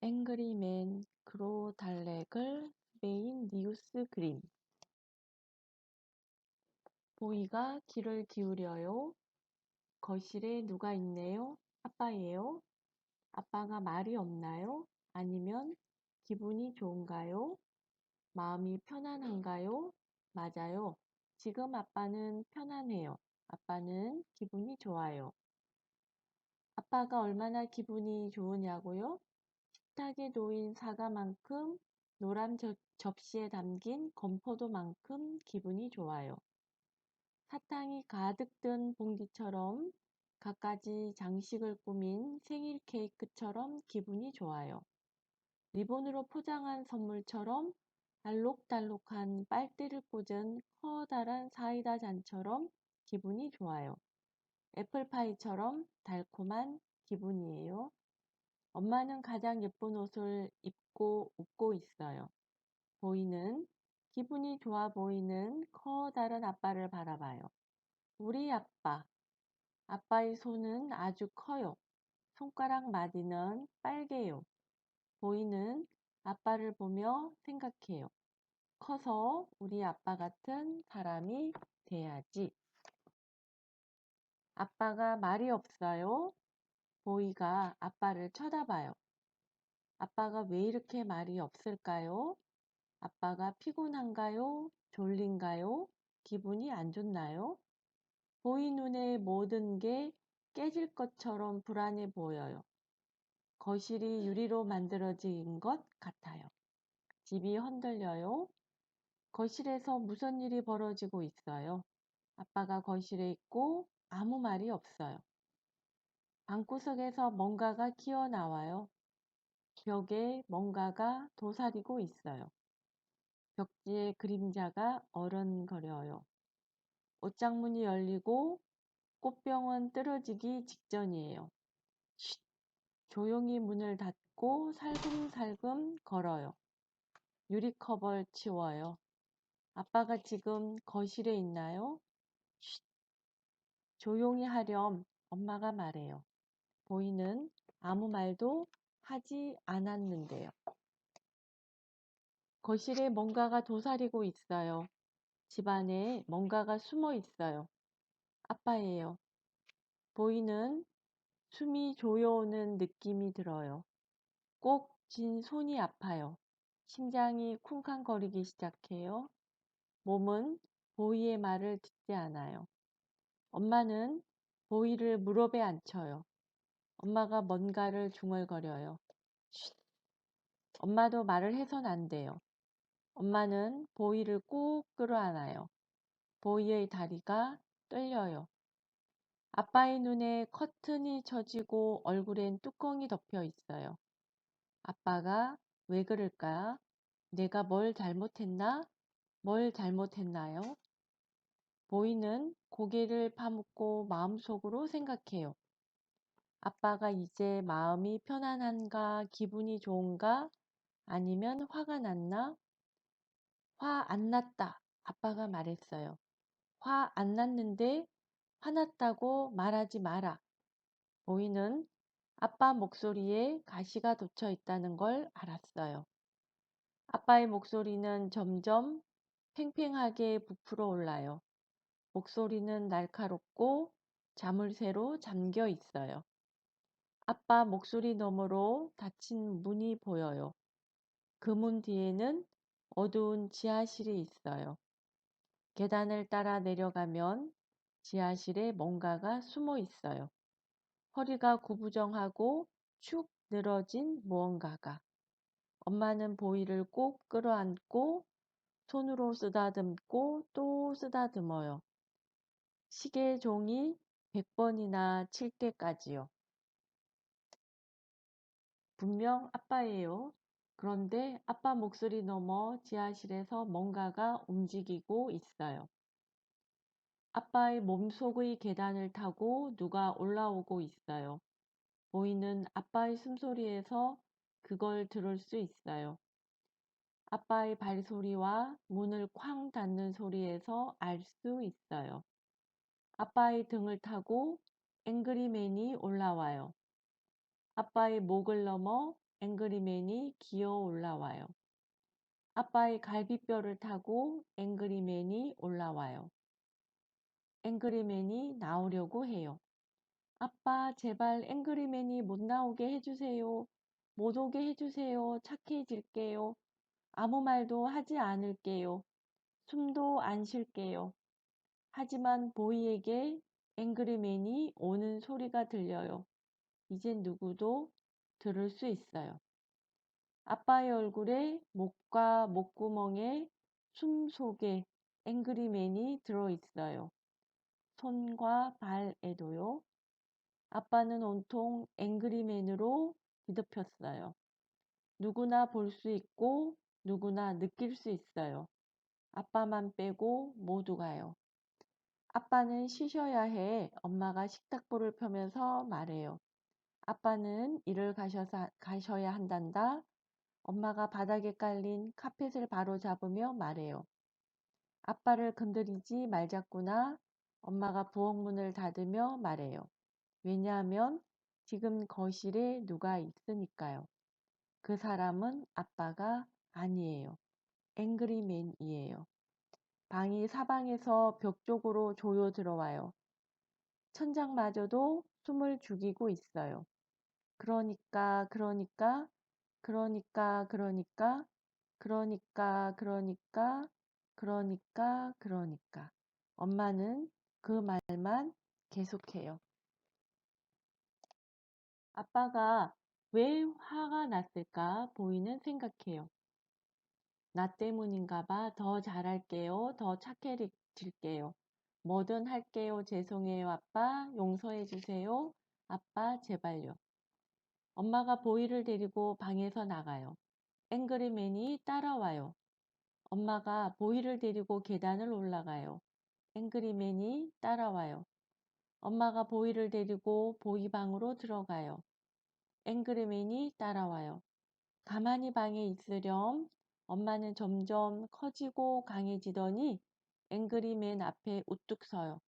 앵그리맨 그로달렉을 스페인 니우스 그림. 보이가 귀를 기울여요. 거실에 누가 있네요? 아빠예요. 아빠가 말이 없나요? 아니면 기분이 좋은가요? 마음이 편안한가요? 맞아요. 지금 아빠는 편안해요. 아빠는 기분이 좋아요. 아빠가 얼마나 기분이 좋으냐고요? 식탁에 놓인 사과만큼 노란 접시에 담긴 건포도만큼 기분이 좋아요. 사탕이 가득 든 봉지처럼 갖가지 장식을 꾸민 생일 케이크처럼 기분이 좋아요. 리본으로 포장한 선물처럼 알록달록한 빨대를 꽂은 커다란 사이다 잔처럼 기분이 좋아요. 애플파이처럼 달콤한 기분이에요. 엄마는 가장 예쁜 옷을 입고 웃고 있어요. 보이는 기분이 좋아 보이는 커다란 아빠를 바라봐요. 우리 아빠. 아빠의 손은 아주 커요. 손가락 마디는 빨개요. 보이는 아빠를 보며 생각해요. 커서 우리 아빠 같은 사람이 돼야지. 아빠가 말이 없어요. 보이가 아빠를 쳐다봐요. 아빠가 왜 이렇게 말이 없을까요? 아빠가 피곤한가요? 졸린가요? 기분이 안 좋나요? 보이 눈에 모든 게 깨질 것처럼 불안해 보여요. 거실이 유리로 만들어진 것 같아요. 집이 흔들려요. 거실에서 무슨 일이 벌어지고 있어요? 아빠가 거실에 있고 아무 말이 없어요. 방구석에서 뭔가가 기어나와요. 벽에 뭔가가 도사리고 있어요. 벽지에 그림자가 어른거려요. 옷장문이 열리고 꽃병은 떨어지기 직전이에요. 쉿! 조용히 문을 닫고 살금살금 걸어요. 유리컵을 치워요. 아빠가 지금 거실에 있나요? 쉿! 조용히 하렴 엄마가 말해요. 보이는 아무 말도 하지 않았는데요. 거실에 뭔가가 도사리고 있어요. 집 안에 뭔가가 숨어 있어요. 아빠예요. 보이는 숨이 조여오는 느낌이 들어요. 꼭 쥔 손이 아파요. 심장이 쿵쾅거리기 시작해요. 몸은 보이의 말을 듣지 않아요. 엄마는 보이를 무릎에 앉혀요. 엄마가 뭔가를 중얼거려요. 쉿. 엄마도 말을 해선 안 돼요. 엄마는 보이를 꾹 끌어안아요. 보이의 다리가 떨려요. 아빠의 눈에 커튼이 쳐지고 얼굴엔 뚜껑이 덮여 있어요. 아빠가 왜 그럴까? 내가 뭘 잘못했나? 뭘 잘못했나요? 보이는 고개를 파묻고 마음속으로 생각해요. 아빠가 이제 마음이 편안한가, 기분이 좋은가, 아니면 화가 났나? 화 안 났다. 아빠가 말했어요. 화 안 났는데 화났다고 말하지 마라. 보이는 아빠 목소리에 가시가 돋쳐 있다는 걸 알았어요. 아빠의 목소리는 점점 팽팽하게 부풀어 올라요. 목소리는 날카롭고 자물쇠로 잠겨 있어요. 아빠 목소리 너머로 닫힌 문이 보여요. 그 문 뒤에는 어두운 지하실이 있어요. 계단을 따라 내려가면 지하실에 뭔가가 숨어 있어요. 허리가 구부정하고 축 늘어진 무언가가. 엄마는 보이를 꼭 끌어안고 손으로 쓰다듬고 또 쓰다듬어요. 시계 종이 100번이나 칠 때까지요. 분명 아빠예요. 그런데 아빠 목소리 너머 지하실에서 뭔가가 움직이고 있어요. 아빠의 몸속의 계단을 타고 누가 올라오고 있어요. 보이는 아빠의 숨소리에서 그걸 들을 수 있어요. 아빠의 발소리와 문을 쾅 닫는 소리에서 알 수 있어요. 아빠의 등을 타고 앵그리맨이 올라와요. 아빠의 목을 넘어 앵그리맨이 기어 올라와요. 아빠의 갈비뼈를 타고 앵그리맨이 올라와요. 앵그리맨이 나오려고 해요. 아빠, 제발 앵그리맨이 못 나오게 해주세요. 못 오게 해주세요. 착해질게요. 아무 말도 하지 않을게요. 숨도 안 쉴게요. 하지만 보이에게 앵그리맨이 오는 소리가 들려요. 이젠 누구도 들을 수 있어요. 아빠의 얼굴에 목과 목구멍에 숨 속에 앵그리맨이 들어있어요. 손과 발에도요. 아빠는 온통 앵그리맨으로 뒤덮였어요. 누구나 볼 수 있고 누구나 느낄 수 있어요. 아빠만 빼고 모두가요. 아빠는 쉬셔야 해. 엄마가 식탁보를 펴면서 말해요. 아빠는 일을 가셔야 한단다. 엄마가 바닥에 깔린 카펫을 바로 잡으며 말해요. 아빠를 건드리지 말자꾸나. 엄마가 부엌문을 닫으며 말해요. 왜냐하면 지금 거실에 누가 있으니까요. 그 사람은 아빠가 아니에요. 앵그리맨이에요. 방이 사방에서 벽 쪽으로 조여 들어와요. 천장마저도 숨을 죽이고 있어요. 그러니까, 그러니까, 그러니까, 그러니까, 그러니까, 그러니까, 그러니까, 그러니까. 엄마는 그 말만 계속해요. 아빠가 왜 화가 났을까 보이는 생각해요. 나 때문인가 봐. 더 잘할게요. 더 착해질게요. 뭐든 할게요. 죄송해요. 아빠. 용서해 주세요. 아빠, 제발요. 엄마가 보이를 데리고 방에서 나가요. 앵그리맨이 따라와요. 엄마가 보이를 데리고 계단을 올라가요. 앵그리맨이 따라와요. 엄마가 보이를 데리고 보이 방으로 들어가요. 앵그리맨이 따라와요. 가만히 방에 있으렴. 엄마는 점점 커지고 강해지더니 앵그리맨 앞에 우뚝 서요.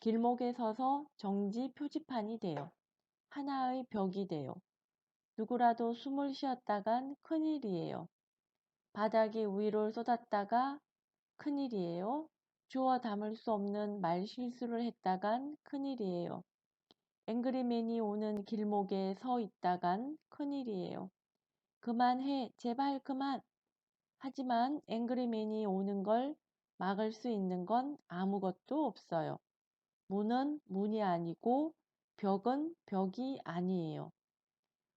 길목에 서서 정지 표지판이 돼요. 하나의 벽이 돼요. 누구라도 숨을 쉬었다간 큰일이에요. 바닥에 우유를 쏟았다가 큰일이에요. 주워 담을 수 없는 말실수를 했다간 큰일이에요. 앵그리맨이 오는 길목에 서 있다간 큰일이에요. 그만해, 제발 그만. 하지만 앵그리맨이 오는 걸 막을 수 있는 건 아무것도 없어요. 문은 문이 아니고 벽은 벽이 아니에요.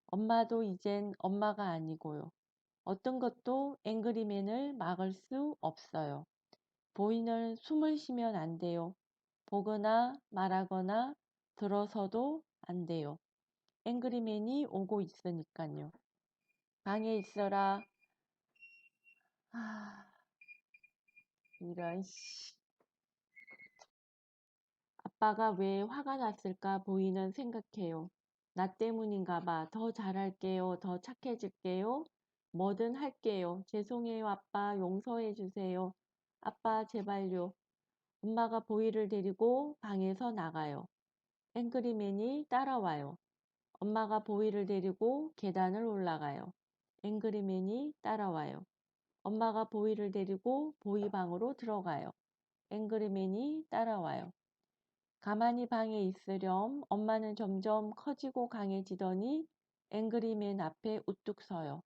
엄마도 이젠 엄마가 아니고요. 어떤 것도 앵그리맨을 막을 수 없어요. 보이는 숨을 쉬면 안 돼요. 보거나 말하거나 들어서도 안 돼요. 앵그리맨이 오고 있으니까요. 방에 있어라. 아, 이런 씨. 아빠가 왜 화가 났을까 보이는 생각해요. 나 때문인가 봐. 더 잘할게요. 더 착해질게요. 뭐든 할게요. 죄송해요, 아빠. 용서해 주세요. 아빠, 제발요. 엄마가 보이를 데리고 방에서 나가요. 앵그리맨이 따라와요. 엄마가 보이를 데리고 계단을 올라가요. 앵그리맨이 따라와요. 엄마가 보이를 데리고 보이 방으로 들어가요. 앵그리맨이 따라와요. 가만히 방에 있으렴. 엄마는 점점 커지고 강해지더니 앵그리맨 앞에 우뚝 서요.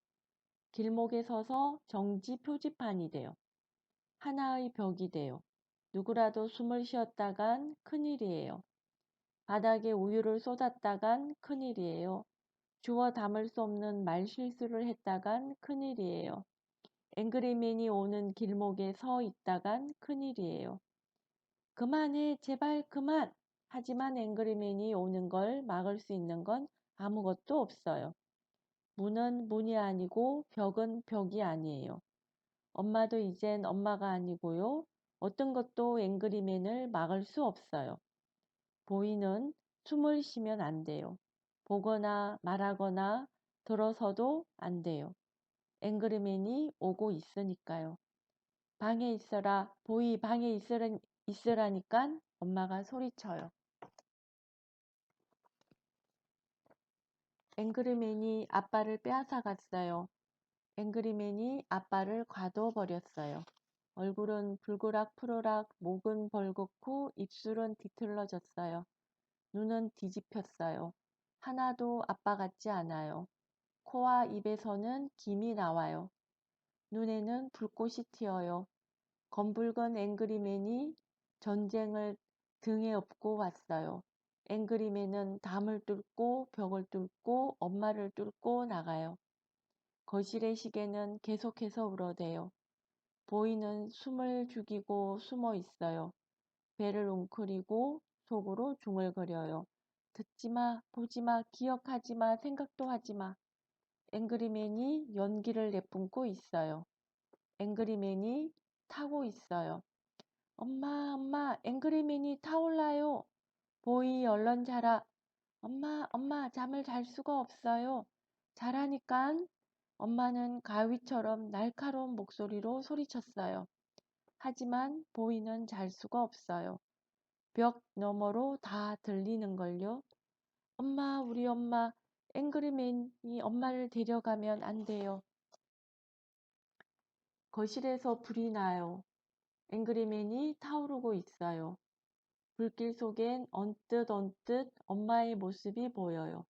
길목에 서서 정지 표지판이 돼요. 하나의 벽이 돼요. 누구라도 숨을 쉬었다간 큰일이에요. 바닥에 우유를 쏟았다간 큰일이에요. 주워 담을 수 없는 말실수를 했다간 큰일이에요. 앵그리맨이 오는 길목에 서 있다간 큰일이에요. 그만해, 제발 그만! 하지만 앵그리맨이 오는 걸 막을 수 있는 건 아무것도 없어요. 문은 문이 아니고 벽은 벽이 아니에요. 엄마도 이젠 엄마가 아니고요. 어떤 것도 앵그리맨을 막을 수 없어요. 보이는 숨을 쉬면 안 돼요. 보거나 말하거나 들어서도 안 돼요. 앵그리맨이 오고 있으니까요. 방에 있어라. 보이 방에 있으라니깐 엄마가 소리쳐요. 앵그리맨이 아빠를 빼앗아 갔어요. 앵그리맨이 아빠를 가둬버렸어요. 얼굴은 불그락 푸르락, 목은 벌겋고 입술은 뒤틀러졌어요. 눈은 뒤집혔어요. 하나도 아빠 같지 않아요. 코와 입에서는 김이 나와요. 눈에는 불꽃이 튀어요. 검붉은 앵그리맨이 전쟁을 등에 업고 왔어요. 앵그리맨은 담을 뚫고 벽을 뚫고 엄마를 뚫고 나가요. 거실의 시계는 계속해서 울어대요. 보이는 숨을 죽이고 숨어 있어요. 배를 웅크리고 속으로 중얼거려요. 듣지마, 보지마, 기억하지마, 생각도 하지마. 앵그리맨이 연기를 내뿜고 있어요. 앵그리맨이 타고 있어요. 엄마, 엄마, 앵그리맨이 타올라요. 보이, 얼른 자라. 엄마, 엄마, 잠을 잘 수가 없어요. 자라니깐. 엄마는 가위처럼 날카로운 목소리로 소리쳤어요. 하지만 보이는 잘 수가 없어요. 벽 너머로 다 들리는걸요. 엄마, 우리 엄마, 앵그리맨이 엄마를 데려가면 안 돼요. 거실에서 불이 나요. 앵그리맨이 타오르고 있어요. 불길 속엔 언뜻 엄마의 모습이 보여요.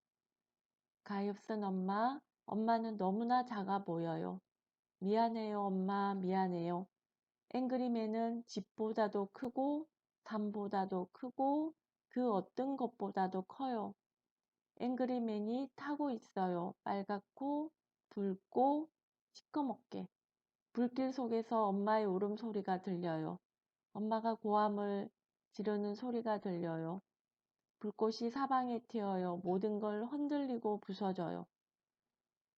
가엾은 엄마, 엄마는 너무나 작아 보여요. 미안해요, 엄마, 미안해요. 앵그리맨은 집보다도 크고 산보다도 크고 그 어떤 것보다도 커요. 앵그리맨이 타고 있어요. 빨갛고 붉고 시커멓게. 불길 속에서 엄마의 울음소리가 들려요. 엄마가 고함을 지르는 소리가 들려요. 불꽃이 사방에 튀어요. 모든 걸 흔들리고 부서져요.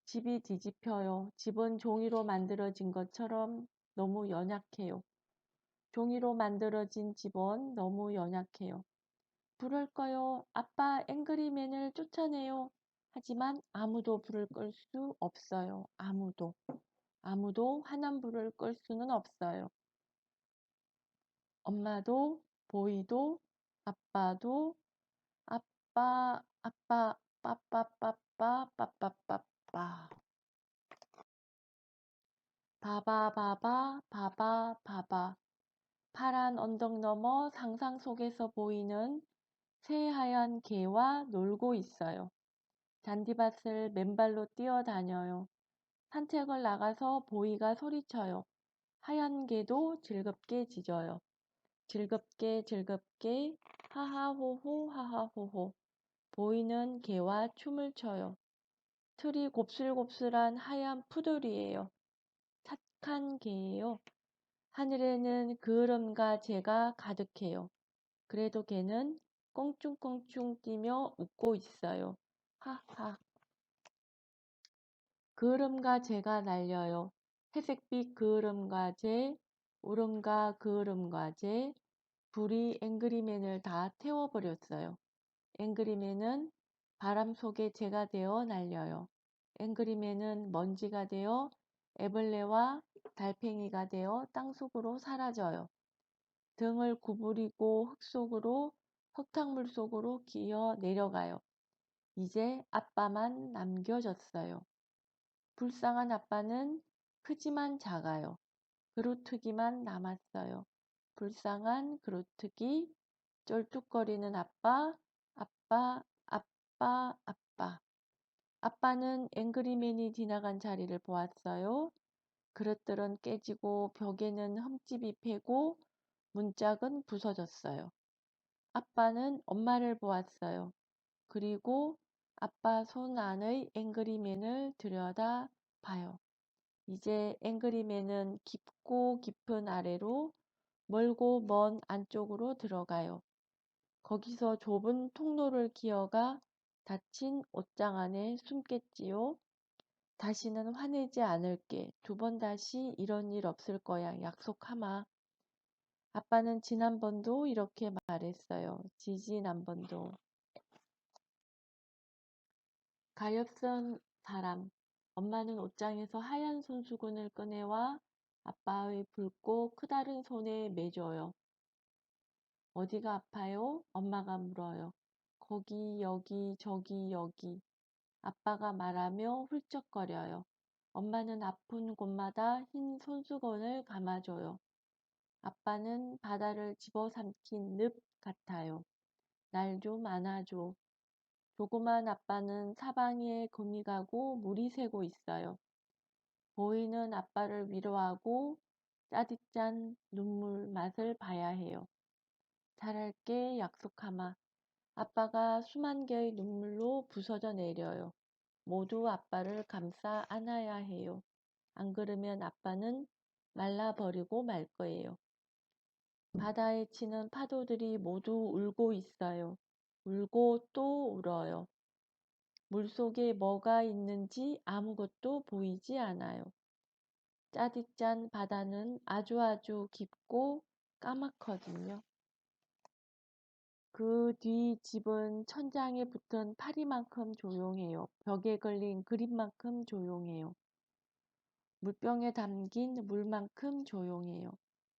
집이 뒤집혀요. 집은 종이로 만들어진 것처럼 너무 연약해요. 종이로 만들어진 집은 너무 연약해요. 불을 꺼요. 아빠 앵그리맨을 쫓아내요. 하지만 아무도 불을 끌 수 없어요. 아무도 환한 불을 끌 수는 없어요. 엄마도, 보이도, 아빠도, 아빠, 빠빠빠빠. 바바. 파란 언덕 너머 상상 속에서 보이는 새하얀 개와 놀고 있어요. 잔디밭을 맨발로 뛰어다녀요. 산책을 나가서 보이가 소리쳐요. 하얀 개도 즐겁게 짖어요. 즐겁게 하하호호. 보이는 개와 춤을 춰요. 틀이 곱슬곱슬한 하얀 푸들이에요. 착한 개예요. 하늘에는 그을음과 재가 가득해요. 그래도 개는 꽁충꽁충 뛰며 웃고 있어요. 하하. 그을음과 재가 날려요. 회색빛 그을음과 재, 울음과 그을음과 재, 불이 앵그리맨을 다 태워버렸어요. 앵그리맨은 바람 속에 재가 되어 날려요. 앵그리맨은 먼지가 되어 애벌레와 달팽이가 되어 땅속으로 사라져요. 등을 구부리고 흙탕물 속으로 기어 내려가요. 이제 아빠만 남겨졌어요. 불쌍한 아빠는 크지만 작아요. 그루트기만 남았어요. 불쌍한 그루트기, 쩔뚝거리는 아빠. 아빠는 앵그리맨이 지나간 자리를 보았어요. 그릇들은 깨지고 벽에는 흠집이 패고 문짝은 부서졌어요. 아빠는 엄마를 보았어요. 그리고 아빠 손 안의 앵그리맨을 들여다 봐요. 이제 앵그리맨은 깊고 깊은 아래로 멀고 먼 안쪽으로 들어가요. 거기서 좁은 통로를 기어가 닫힌 옷장 안에 숨겠지요. 다시는 화내지 않을게. 두 번 다시 이런 일 없을 거야. 약속하마. 아빠는 지난번도 이렇게 말했어요. 지지난번도. 가엾은 사람. 엄마는 옷장에서 하얀 손수건을 꺼내와 아빠의 붉고 크다란 손에 매줘요. 어디가 아파요? 엄마가 물어요. 거기, 여기, 저기, 여기. 아빠가 말하며 훌쩍거려요. 엄마는 아픈 곳마다 흰 손수건을 감아줘요. 아빠는 바다를 집어삼킨 늪 같아요. 날 좀 안아줘. 조그만 아빠는 사방에 금이 가고 물이 새고 있어요. 보이는 아빠를 위로하고 짜릿짠 눈물 맛을 봐야 해요. 잘할게 약속하마. 아빠가 수만 개의 눈물로 부서져 내려요. 모두 아빠를 감싸 안아야 해요. 안 그러면 아빠는 말라버리고 말 거예요. 바다에 치는 파도들이 모두 울고 있어요. 울고 또 울어요. 물속에 뭐가 있는지 아무것도 보이지 않아요. 짜디짠 바다는 아주 깊고 까맣거든요. 그 뒤 집은 천장에 붙은 파리만큼 조용해요. 벽에 걸린 그림만큼 조용해요. 물병에 담긴 물만큼 조용해요.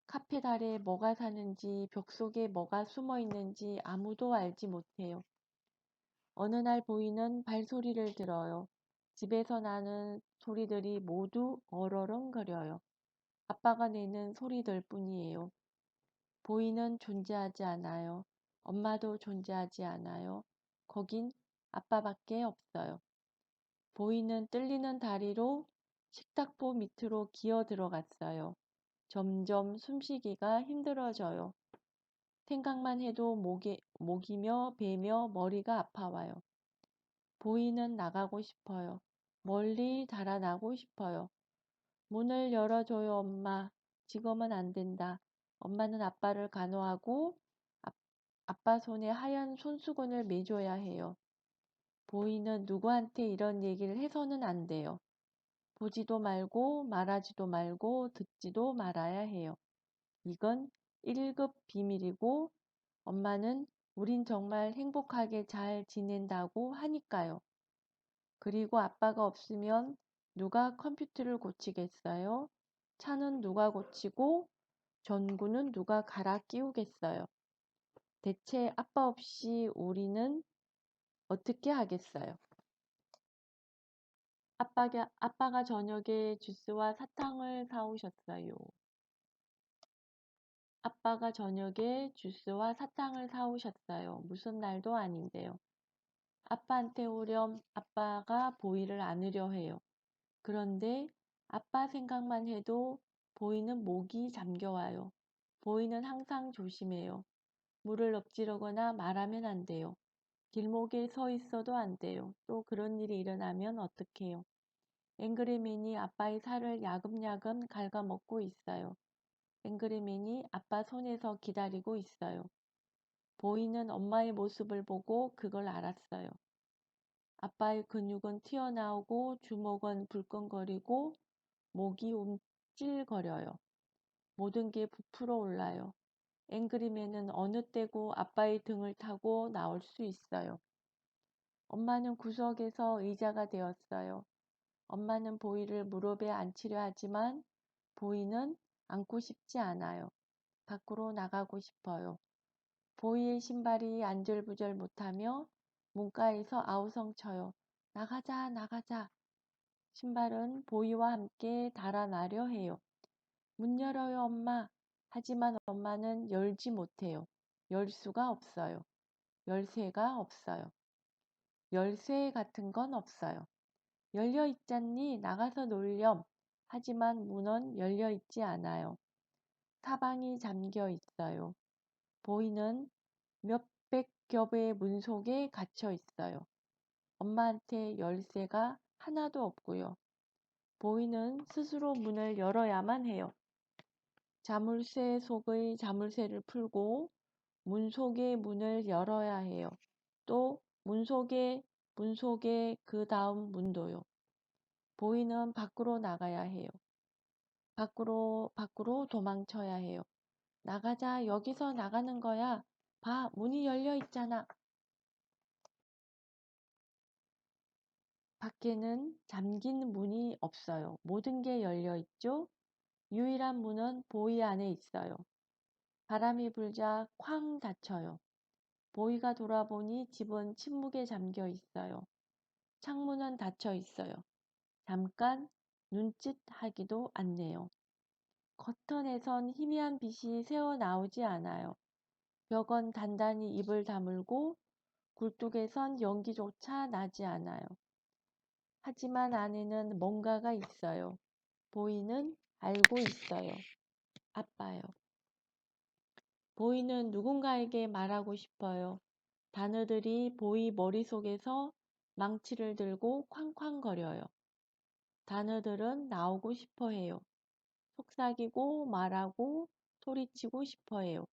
카펫 아래 뭐가 사는지 벽 속에 뭐가 숨어 있는지 아무도 알지 못해요. 어느 날 보이는 발소리를 들어요. 집에서 나는 소리들이 모두 어러렁거려요. 아빠가 내는 소리들 뿐이에요. 보이는 존재하지 않아요. 엄마도 존재하지 않아요. 거긴 아빠밖에 없어요. 보이는 뜰리는 다리로 식탁보 밑으로 기어 들어갔어요. 점점 숨쉬기가 힘들어져요. 생각만 해도 목이며 배며 머리가 아파와요. 보이는 나가고 싶어요. 멀리 달아나고 싶어요. 문을 열어줘요, 엄마. 지금은 안 된다. 엄마는 아빠를 간호하고 아빠 손에 하얀 손수건을 매줘야 해요. 보이는 누구한테 이런 얘기를 해서는 안 돼요. 보지도 말고 말하지도 말고 듣지도 말아야 해요. 이건 1급 비밀이고 엄마는 우린 정말 행복하게 잘 지낸다고 하니까요. 그리고 아빠가 없으면 누가 컴퓨터를 고치겠어요? 차는 누가 고치고 전구는 누가 갈아 끼우겠어요? 대체 아빠 없이 우리는 어떻게 하겠어요? 아빠가 저녁에 주스와 사탕을 사오셨어요. 아빠가 저녁에 주스와 사탕을 사오셨어요. 무슨 날도 아닌데요. 아빠한테 오렴 아빠가 보이를 안으려 해요. 그런데 아빠 생각만 해도 보이는 목이 잠겨와요. 보이는 항상 조심해요. 물을 엎지르거나 말하면 안 돼요. 길목에 서 있어도 안 돼요. 또 그런 일이 일어나면 어떡해요. 앵그리맨이 아빠의 살을 야금야금 갉아먹고 있어요. 앵그리맨이 아빠 손에서 기다리고 있어요. 보이는 엄마의 모습을 보고 그걸 알았어요. 아빠의 근육은 튀어나오고 주먹은 불끈거리고 목이 움찔거려요. 모든 게 부풀어 올라요. 앵그리맨은 어느 때고 아빠의 등을 타고 나올 수 있어요. 엄마는 구석에서 의자가 되었어요. 엄마는 보이를 무릎에 앉히려 하지만 보이는 앉고 싶지 않아요. 밖으로 나가고 싶어요. 보이의 신발이 안절부절 못하며 문가에서 아우성쳐요. 나가자, 나가자. 신발은 보이와 함께 달아나려 해요. 문 열어요, 엄마. 하지만 엄마는 열지 못해요. 열 수가 없어요. 열쇠가 없어요. 열쇠 같은 건 없어요. 열려 있잖니 나가서 놀렴. 하지만 문은 열려 있지 않아요. 사방이 잠겨 있어요. 보이는 몇백 겹의 문 속에 갇혀 있어요. 엄마한테 열쇠가 하나도 없고요. 보이는 스스로 문을 열어야만 해요. 자물쇠 속의 자물쇠를 풀고 문 속의 문을 열어야 해요. 또 문 속의 그 다음 문도요. 보이는 밖으로 나가야 해요. 밖으로 도망쳐야 해요. 나가자, 여기서 나가는 거야. 봐, 문이 열려 있잖아. 밖에는 잠긴 문이 없어요. 모든 게 열려 있죠? 유일한 문은 보이 안에 있어요. 바람이 불자 쾅 닫혀요. 보이가 돌아보니 집은 침묵에 잠겨 있어요. 창문은 닫혀 있어요. 잠깐 눈짓하기도 않네요. 커튼에선 희미한 빛이 새어나오지 않아요. 벽은 단단히 입을 다물고 굴뚝에선 연기조차 나지 않아요. 하지만 안에는 뭔가가 있어요. 보이는 알고 있어요. 아빠요. 보이는 누군가에게 말하고 싶어요. 단어들이 보이 머릿속에서 망치를 들고 쾅쾅거려요. 단어들은 나오고 싶어 해요. 속삭이고 말하고 소리치고 싶어 해요.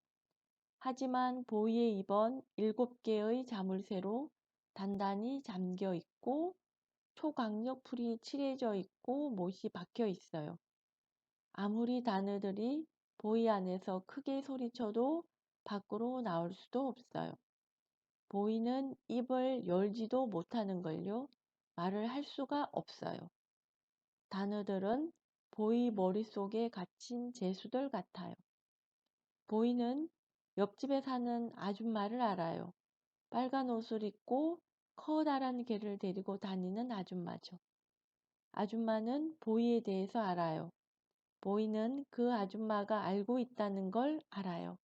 하지만 보이의 입은 7개의 자물쇠로 단단히 잠겨 있고 초강력 풀이 칠해져 있고 못이 박혀 있어요. 아무리 단어들이 보이 안에서 크게 소리쳐도 밖으로 나올 수도 없어요. 보이는 입을 열지도 못하는걸요. 말을 할 수가 없어요. 단어들은 보이 머릿속에 갇힌 재수들 같아요. 보이는 옆집에 사는 아줌마를 알아요. 빨간 옷을 입고 커다란 개를 데리고 다니는 아줌마죠. 아줌마는 보이에 대해서 알아요. 보이는 그 아줌마가 알고 있다는 걸 알아요.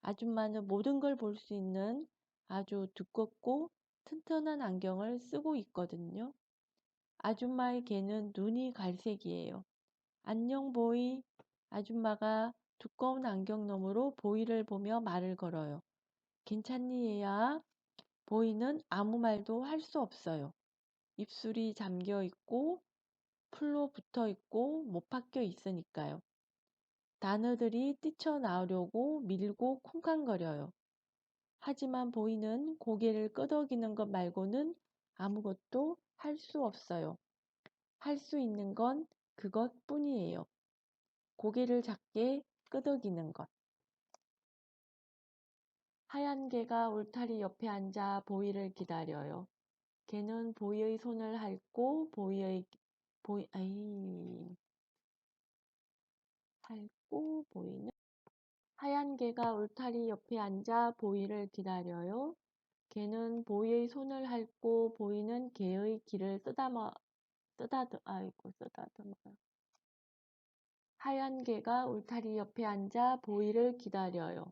아줌마는 모든 걸 볼 수 있는 아주 두껍고 튼튼한 안경을 쓰고 있거든요. 아줌마의 개는 눈이 갈색이에요. 안녕 보이. 아줌마가 두꺼운 안경 너머로 보이를 보며 말을 걸어요. 괜찮니 얘야? 보이는 아무 말도 할 수 없어요. 입술이 잠겨 있고 풀로 붙어 있고 못 박혀 있으니까요. 단어들이 뛰쳐나오려고 밀고 쿵쾅거려요. 하지만 보이는 고개를 끄덕이는 것 말고는 아무것도 할 수 없어요. 할 수 있는 건 그것뿐이에요. 고개를 작게 끄덕이는 것. 하얀 개가 울타리 옆에 앉아 보이를 기다려요. 개는 보이의 손을 핥고 보이는 하얀 개가 울타리 옆에 앉아 보이를 기다려요. 개는 보이의 손을 핥고 보이는 개의 귀를 쓰다듬어요. 하얀 개가 울타리 옆에 앉아 보이를 기다려요.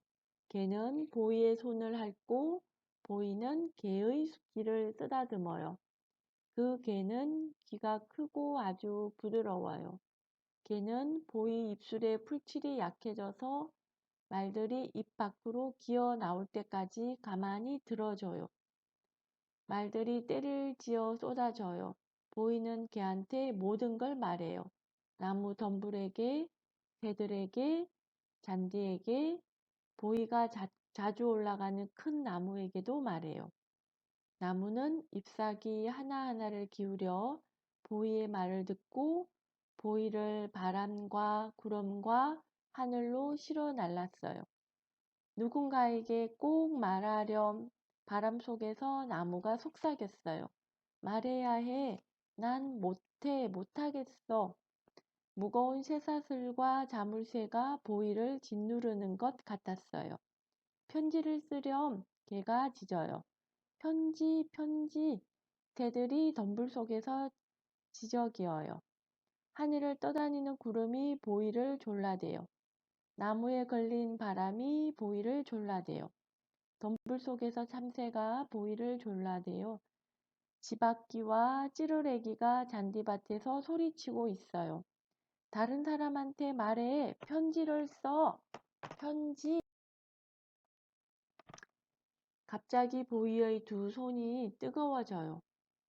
개는 보이의 손을 핥고 보이는 개의 귀를 쓰다듬어요. 그 개는 귀가 크고 아주 부드러워요. 개는 보이 입술에 풀칠이 약해져서 말들이 입 밖으로 기어 나올 때까지 가만히 들어줘요. 말들이 때를 지어 쏟아져요. 보이는 개한테 모든 걸 말해요. 나무 덤불에게, 새들에게, 잔디에게, 보이가 자주 올라가는 큰 나무에게도 말해요. 나무는 잎사귀 하나하나를 기울여 보이의 말을 듣고 보이를 바람과 구름과 하늘로 실어 날랐어요. 누군가에게 꼭 말하렴 바람 속에서 나무가 속삭였어요. 말해야 해. 난 못하겠어. 무거운 쇠사슬과 자물쇠가 보이를 짓누르는 것 같았어요. 편지를 쓰렴. 개가 짖어요. 편지. 새들이 덤불 속에서 지저귀어요. 하늘을 떠다니는 구름이 보이를 졸라대요. 나무에 걸린 바람이 보이를 졸라대요. 덤불 속에서 참새가 보이를 졸라대요. 지박귀와 찌르레기가 잔디밭에서 소리치고 있어요. 다른 사람한테 말해. 편지를 써. 편지. 갑자기 보이의 두 손이 뜨거워져요.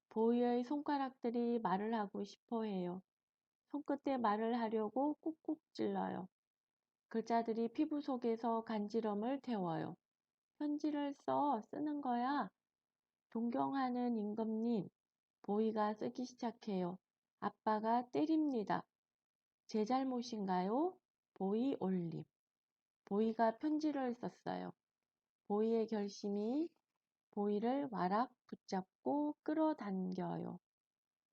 보이의 손가락들이 말을 하고 싶어 해요. 손끝에 말을 하려고 꾹꾹 찔러요. 글자들이 피부 속에서 간지럼을 태워요. 편지를 쓰는 거야. 존경하는 임금님. 보이가 쓰기 시작해요. 아빠가 때립니다. 제 잘못인가요? 보이 올림. 보이가 편지를 썼어요. 보이의 결심이 보이를 와락 붙잡고 끌어당겨요.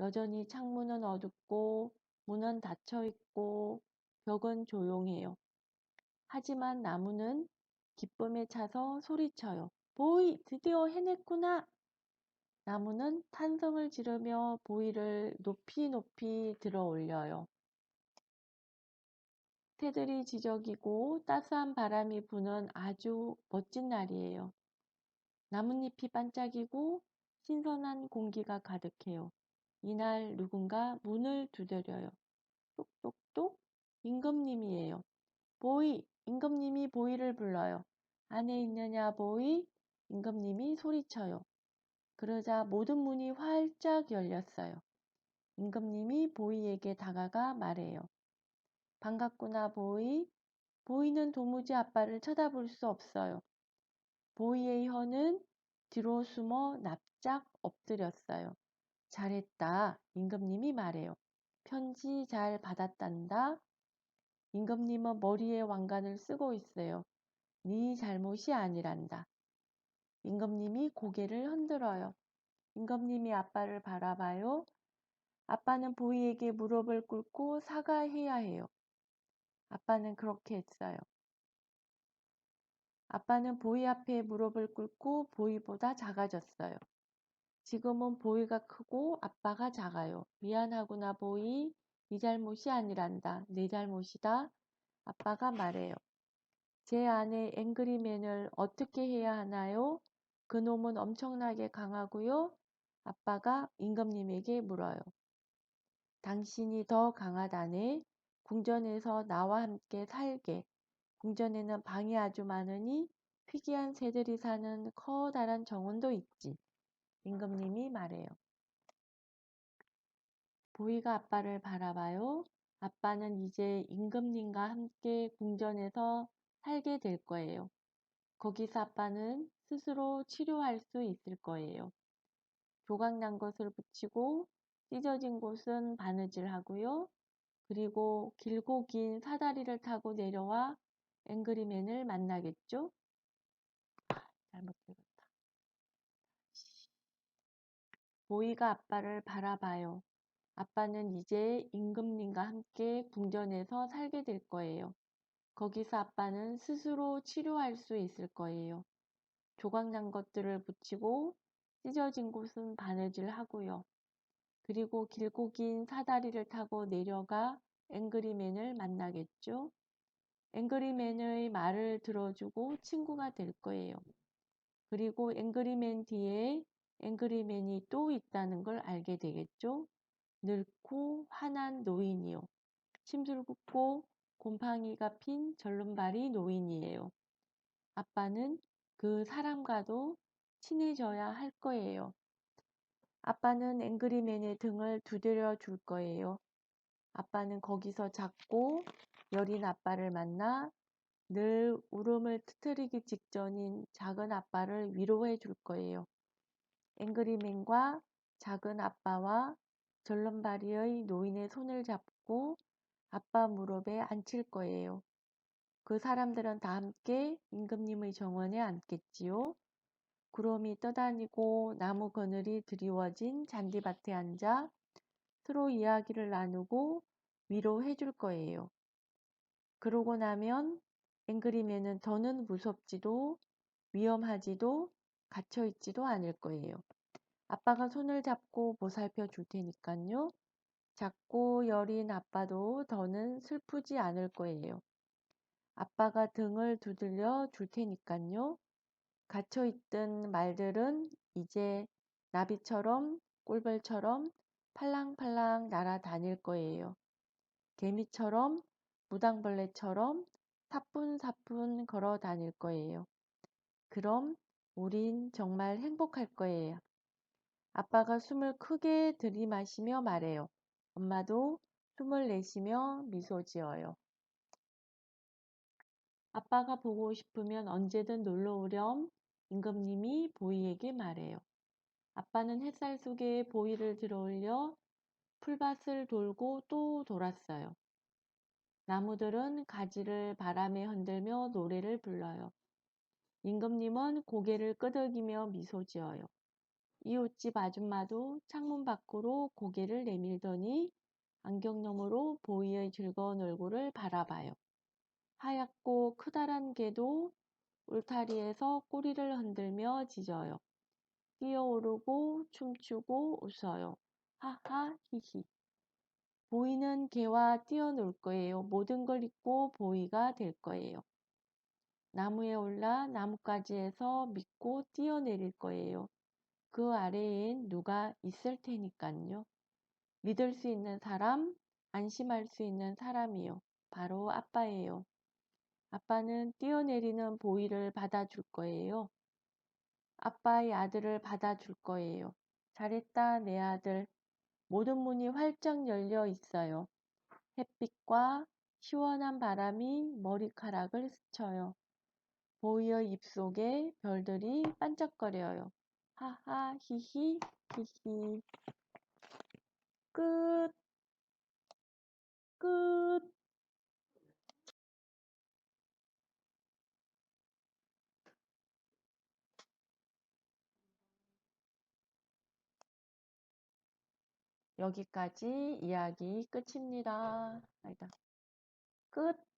여전히 창문은 어둡고 문은 닫혀 있고 벽은 조용해요. 하지만 나무는 기쁨에 차서 소리쳐요. 보이, 드디어 해냈구나. 나무는 탄성을 지르며 보이를 높이 높이 들어 올려요. 새들이 지저귀고 따스한 바람이 부는 아주 멋진 날이에요. 나뭇잎이 반짝이고 신선한 공기가 가득해요. 이날 누군가 문을 두드려요. 똑똑똑. 임금님이에요. 보이! 임금님이 보이를 불러요. 안에 있느냐 보이? 임금님이 소리쳐요. 그러자 모든 문이 활짝 열렸어요. 임금님이 보이에게 다가가 말해요. 반갑구나 보이. 보이는 도무지 아빠를 쳐다볼 수 없어요. 보이의 혀는 뒤로 숨어 납작 엎드렸어요. 잘했다. 임금님이 말해요. 편지 잘 받았단다. 임금님은 머리에 왕관을 쓰고 있어요. 네 잘못이 아니란다. 임금님이 고개를 흔들어요. 임금님이 아빠를 바라봐요. 아빠는 보이에게 무릎을 꿇고 사과해야 해요. 아빠는 그렇게 했어요. 아빠는 보이 앞에 무릎을 꿇고 보이보다 작아졌어요. 지금은 보이가 크고 아빠가 작아요. 미안하구나 보이. 네 잘못이 아니란다. 내 잘못이다. 아빠가 말해요. 제 아내 앵그리맨을 어떻게 해야 하나요? 그놈은 엄청나게 강하고요. 아빠가 임금님에게 물어요. 당신이 더 강하다네. 궁전에서 나와 함께 살게. 궁전에는 방이 아주 많으니 희귀한 새들이 사는 커다란 정원도 있지. 임금님이 말해요. 보이가 아빠를 바라봐요. 아빠는 이제 임금님과 함께 궁전에서 살게 될 거예요. 거기서 아빠는 스스로 치료할 수 있을 거예요. 조각난 것을 붙이고 찢어진 곳은 바느질하고요. 그리고 길고 긴 사다리를 타고 내려와 앵그리맨을 만나겠죠? 잘못 읽었다. 보이가 아빠를 바라봐요. 아빠는 이제 임금님과 함께 궁전에서 살게 될 거예요. 거기서 아빠는 스스로 치료할 수 있을 거예요. 조각난 것들을 붙이고 찢어진 곳은 바느질 하고요. 그리고 길고 긴 사다리를 타고 내려가 앵그리맨을 만나겠죠. 앵그리맨의 말을 들어주고 친구가 될 거예요. 그리고 앵그리맨 뒤에 앵그리맨이 또 있다는 걸 알게 되겠죠. 늙고 화난 노인이요. 심술궂고 곰팡이가 핀 절름발이 노인이에요. 아빠는 그 사람과도 친해져야 할 거예요. 아빠는 앵그리맨의 등을 두드려 줄 거예요. 아빠는 거기서 작고 여린 아빠를 만나 늘 울음을 터뜨리기 직전인 작은 아빠를 위로해 줄 거예요. 앵그리맨과 작은 아빠와 절름발이의 노인의 손을 잡고 아빠 무릎에 앉힐 거예요. 그 사람들은 다 함께 임금님의 정원에 앉겠지요. 구름이 떠다니고 나무 그늘이 드리워진 잔디밭에 앉아 서로 이야기를 나누고 위로해 줄 거예요. 그러고 나면 앵그리맨은 더는 무섭지도 위험하지도 갇혀있지도 않을 거예요. 아빠가 손을 잡고 보살펴 줄 테니까요. 작고 여린 아빠도 더는 슬프지 않을 거예요. 아빠가 등을 두들려 줄 테니까요. 갇혀있던 말들은 이제 나비처럼 꿀벌처럼 팔랑팔랑 날아다닐 거예요. 개미처럼 무당벌레처럼 사뿐사뿐 걸어 다닐 거예요. 그럼 우린 정말 행복할 거예요. 아빠가 숨을 크게 들이마시며 말해요. 엄마도 숨을 내쉬며 미소 지어요. 아빠가 보고 싶으면 언제든 놀러 오렴. 임금님이 보이에게 말해요. 아빠는 햇살 속에 보이를 들어올려 풀밭을 돌고 또 돌았어요. 나무들은 가지를 바람에 흔들며 노래를 불러요. 임금님은 고개를 끄덕이며 미소 지어요. 이웃집 아줌마도 창문 밖으로 고개를 내밀더니 안경 너머로 보이의 즐거운 얼굴을 바라봐요. 하얗고 크다란 개도 울타리에서 꼬리를 흔들며 짖어요. 뛰어오르고 춤추고 웃어요. 하하 히히. 보이는 개와 뛰어놀 거예요. 모든 걸 잊고 보이가 될 거예요. 나무에 올라 나뭇가지에서 믿고 뛰어내릴 거예요. 그 아래엔 누가 있을 테니깐요. 믿을 수 있는 사람, 안심할 수 있는 사람이요. 바로 아빠예요. 아빠는 뛰어내리는 보이를 받아줄 거예요. 아빠의 아들을 받아줄 거예요. 잘했다, 내 아들. 모든 문이 활짝 열려 있어요. 햇빛과 시원한 바람이 머리카락을 스쳐요. 보이의 입속에 별들이 반짝거려요. 하하, 히히, 히히. 끝, 끝. 여기까지 이야기 끝입니다. 아니다. 끝.